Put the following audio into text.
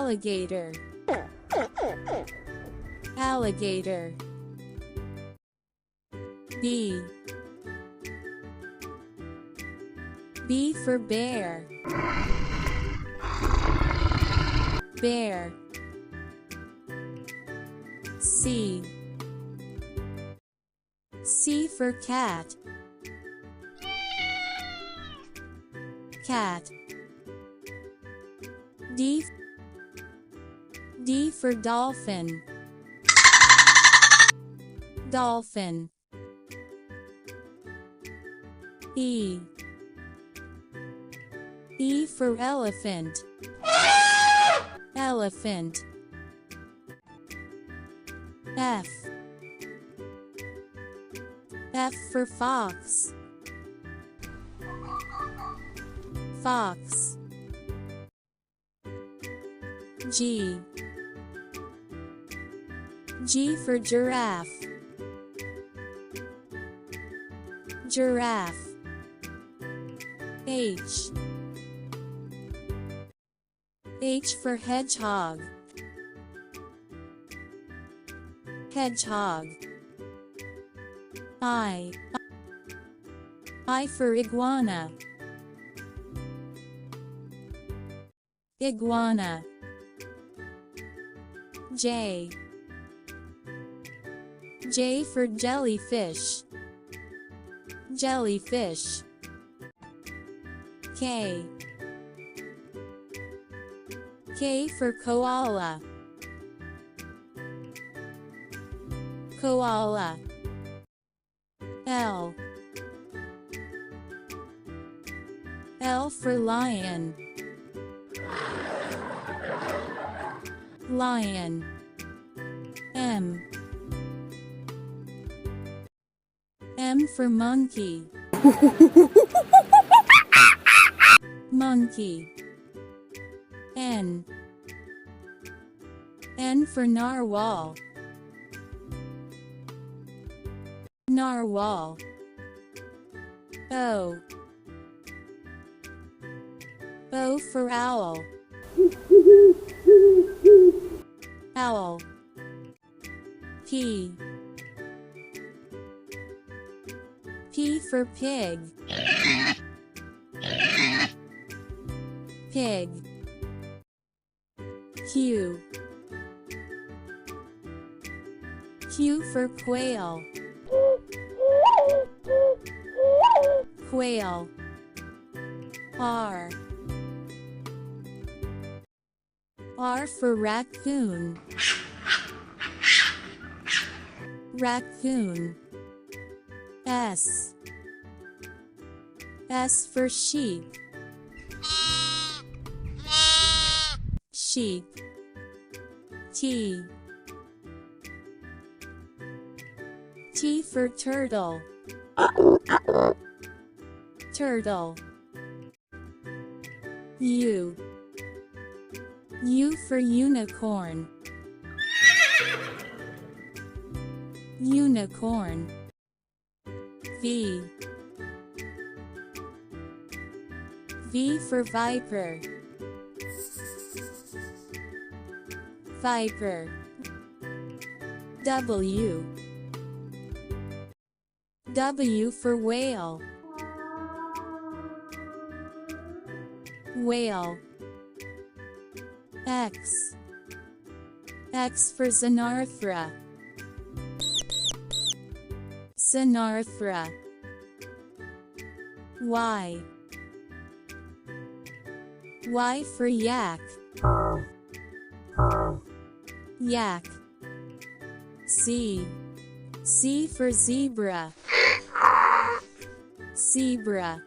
alligator, alligator. B. B for bear, bear. C. C for cat, cat. D. D for dolphin, dolphin. E. E for elephant, elephant. F. F for fox, fox. G. G for giraffe, giraffe. H. H for hedgehog, hedgehog. I. I for iguana, iguana. J. J for jellyfish, jellyfish. K. K for koala, koala. L. L for lion, lion. M. M for monkey, monkey. N. N for narwhal, narwhal. O. O for owl, owl. P. P for pig, pig. Q. Q for quail, quail. R. R for raccoon, raccoon. S. S for sheep, sheep. T. T for turtle, turtle. U. U for unicorn, unicorn. V. V for viper, viper. W. W for whale, whale. X. X for Xenarthra, Xenarthra. Y. Y for yak, yak. C. C for zebra, zebra.